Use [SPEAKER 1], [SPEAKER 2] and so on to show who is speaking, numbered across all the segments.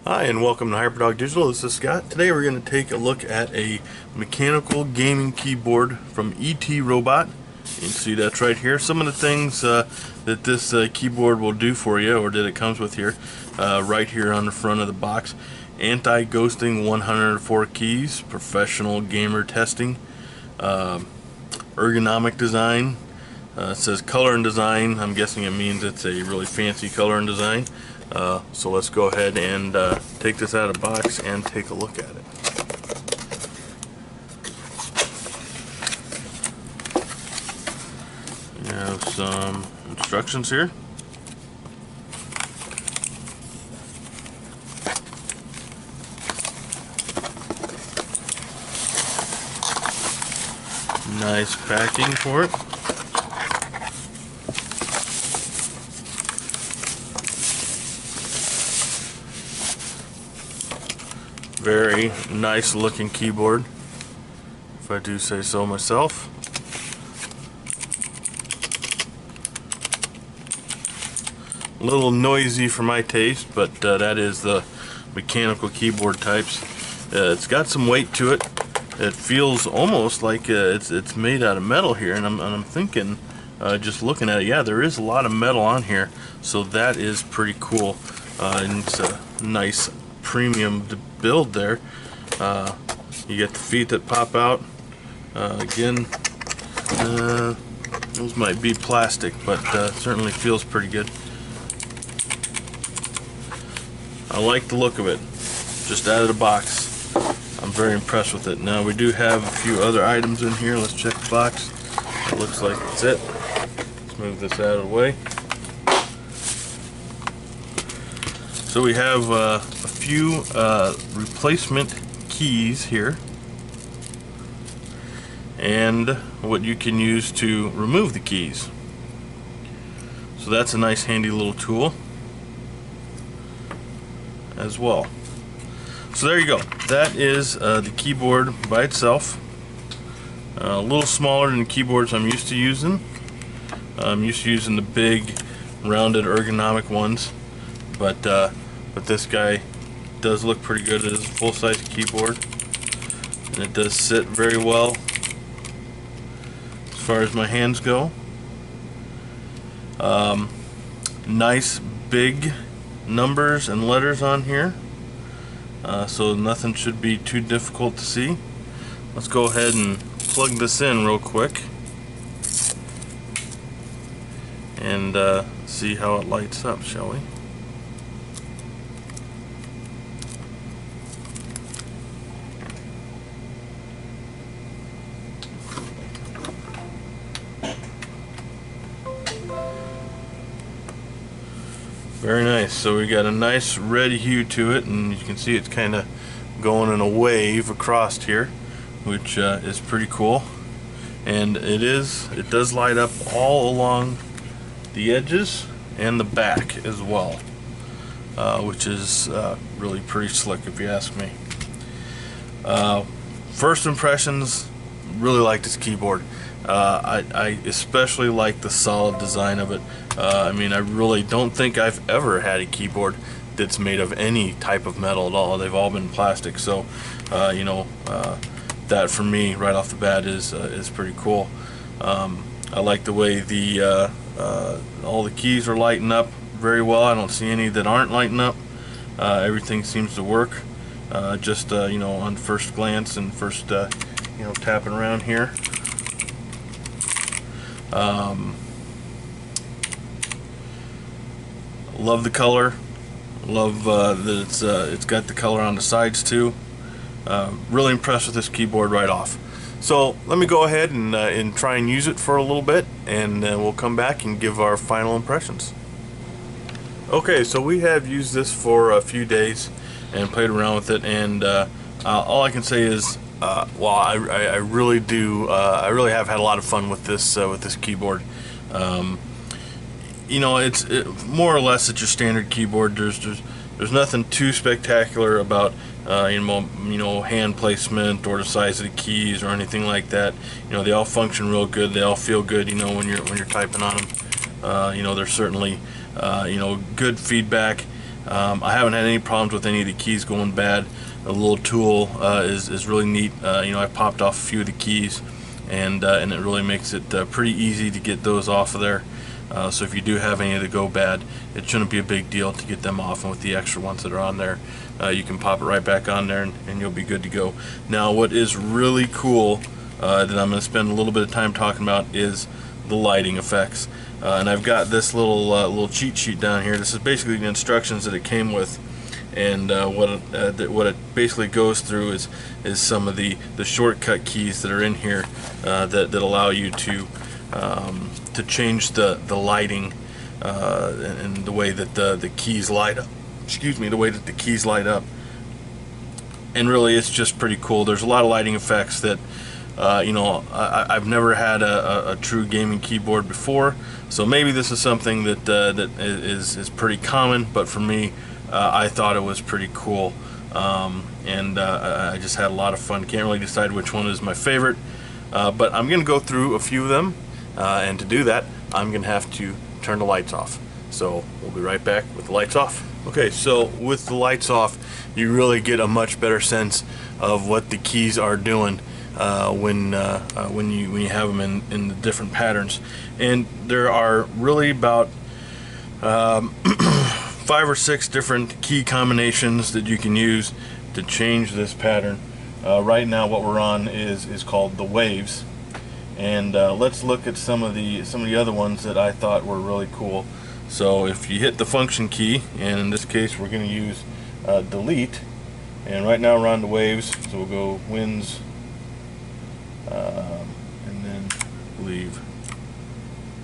[SPEAKER 1] Hi and welcome to Hyperdog Digital. This is Scott. Today we're going to take a look at a mechanical gaming keyboard from ETRobot. You can see that's right here. Some of the things that this keyboard will do for you, or that it comes with here, right here on the front of the box. Anti-ghosting 104 keys, professional gamer testing, ergonomic design. It says color and design. I'm guessing it means it's a really fancy color and design. So let's go ahead and take this out of the box and take a look at it. We have some instructions here. Nice packing for it. Very nice looking keyboard, if I do say so myself. A little noisy for my taste, but that is the mechanical keyboard types. It's got some weight to it. It feels almost like it's made out of metal here, and I'm thinking, just looking at it, yeah, there is a lot of metal on here, so that is pretty cool. And it's a nice premium to build there. You get the feet that pop out. Again, those might be plastic, but certainly feels pretty good. I like the look of it, just out of the box. I'm very impressed with it. Now we do have a few other items in here. Let's check the box. It looks like that's it. Let's move this out of the way. So we have a few replacement keys here, and what you can use to remove the keys. So that's a nice handy little tool as well. So there you go. That is the keyboard by itself. A little smaller than the keyboards I'm used to using. I'm used to using the big, rounded, ergonomic ones, but this guy does look pretty good. It is a full-size keyboard, and it does sit very well as far as my hands go. Nice big numbers and letters on here, so nothing should be too difficult to see. Let's go ahead and plug this in real quick and see how it lights up, shall we? Very nice. So we got a nice red hue to it, and you can see it's kind of going in a wave across here, which is pretty cool. And it does light up all along the edges and the back as well, which is really pretty slick if you ask me. First impressions, really like this keyboard. I especially like the solid design of it. I mean, I really don't think I've ever had a keyboard that's made of any type of metal at all. They've all been plastic, so you know, that for me right off the bat is pretty cool. I like the way the all the keys are lighting up very well. I don't see any that aren't lighting up. Everything seems to work just you know, on first glance and first you know, tapping around here. Love the color. Love that it's got the color on the sides too. Really impressed with this keyboard right off. So let me go ahead and try and use it for a little bit, and we'll come back and give our final impressions. Okay, so we have used this for a few days and played around with it, and all I can say is, well, I really do. I really have had a lot of fun with this keyboard. You know, it's more or less it's your standard keyboard. There's nothing too spectacular about you know, hand placement or the size of the keys or anything like that. You know, they all function real good. They all feel good. You know, when you're typing on them. You know, there's certainly you know, good feedback. I haven't had any problems with any of the keys going bad. The little tool is really neat. You know, I popped off a few of the keys, and it really makes it pretty easy to get those off of there. So if you do have any that go bad, it shouldn't be a big deal to get them off, and with the extra ones that are on there, you can pop it right back on there, and you'll be good to go. Now, what is really cool that I'm going to spend a little bit of time talking about is the lighting effects. And I've got this little cheat sheet down here. This is basically the instructions that it came with, and what it basically goes through is some of the shortcut keys that are in here that allow you to change the lighting and the way that the keys light up. Excuse me, the way that the keys light up. And really, it's just pretty cool. There's a lot of lighting effects that you know, I've never had a true gaming keyboard before, so maybe this is something that is pretty common, but for me, I thought it was pretty cool, and I just had a lot of fun. Can't really decide which one is my favorite, but I'm going to go through a few of them, and to do that, I'm going to have to turn the lights off. So we'll be right back with the lights off. Okay, so with the lights off, you really get a much better sense of what the keys are doing when you have them in the different patterns. And there are really about 5 or 6 different key combinations that you can use to change this pattern. Right now, what we're on is called the waves, and let's look at some of the other ones that I thought were really cool. So if you hit the function key, and in this case we're going to use delete, and right now we're on the waves, so we'll go winds, and then leave.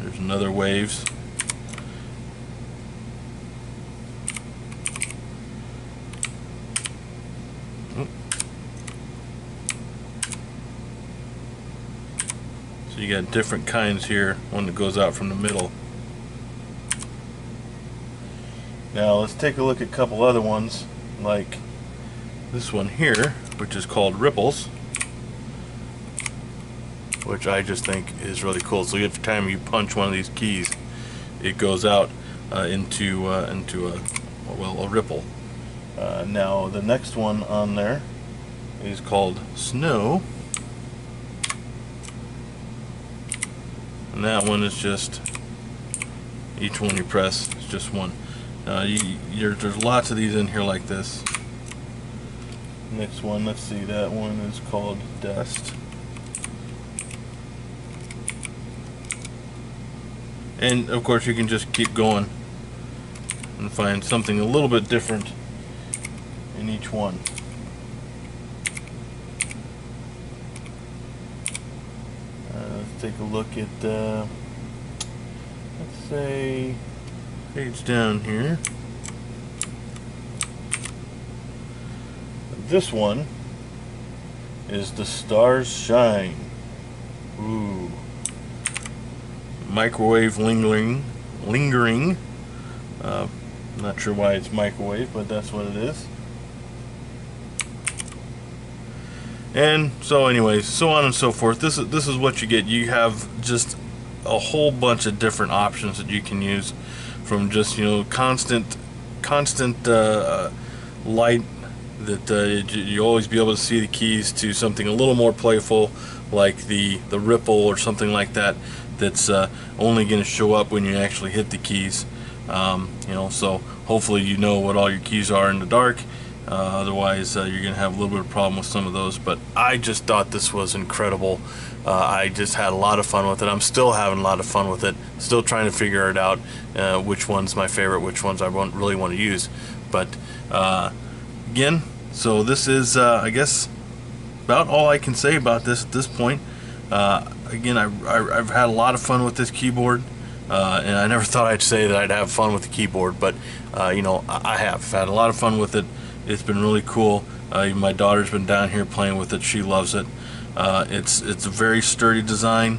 [SPEAKER 1] There's another waves. So you got different kinds here, one that goes out from the middle. Now let's take a look at a couple other ones, like this one here, which is called ripples, which I just think is really cool. So every time you punch one of these keys, it goes out into a ripple. Now the next one on there is called snow, and that one is just, each one you press is just one. There's lots of these in here like this. Next one, let's see, that one is called dust. And of course you can just keep going and find something a little bit different in each one. Let's take a look at, let's say, page down here. This one is the stars shine. Ooh. Microwave lingering. Not sure why it's microwave, but that's what it is. And so anyways, so on and so forth. This is what you get. You have just a whole bunch of different options that you can use, from just, you know, constant light that you always be able to see the keys, to something a little more playful like the ripple or something like that, that's only going to show up when you actually hit the keys. You know, so hopefully you know what all your keys are in the dark. Otherwise you're going to have a little bit of problem with some of those. But I just thought this was incredible. I just had a lot of fun with it. I'm still having a lot of fun with it. Still trying to figure it out, which one's my favorite, which ones I really want to use. But again, so this is I guess about all I can say about this at this point. Again, I've had a lot of fun with this keyboard, and I never thought I'd say that I'd have fun with the keyboard, but you know, I have had a lot of fun with it. It's been really cool. My daughter's been down here playing with it. She loves it. It's a very sturdy design.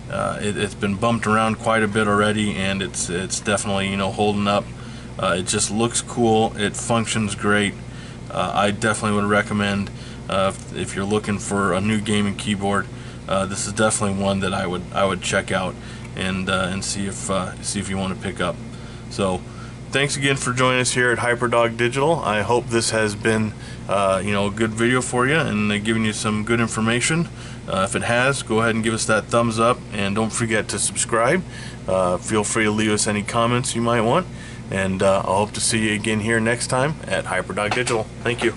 [SPEAKER 1] It's been bumped around quite a bit already, and it's definitely, you know, holding up. It just looks cool. It functions great. I definitely would recommend, if you're looking for a new gaming keyboard, this is definitely one that I would check out and see if you want to pick up. So thanks again for joining us here at HyperDog Digital. I hope this has been a good video for you and giving you some good information. If it has, go ahead and give us that thumbs up, and don't forget to subscribe. Feel free to leave us any comments you might want, and I'll hope to see you again here next time at HyperDog Digital. Thank you.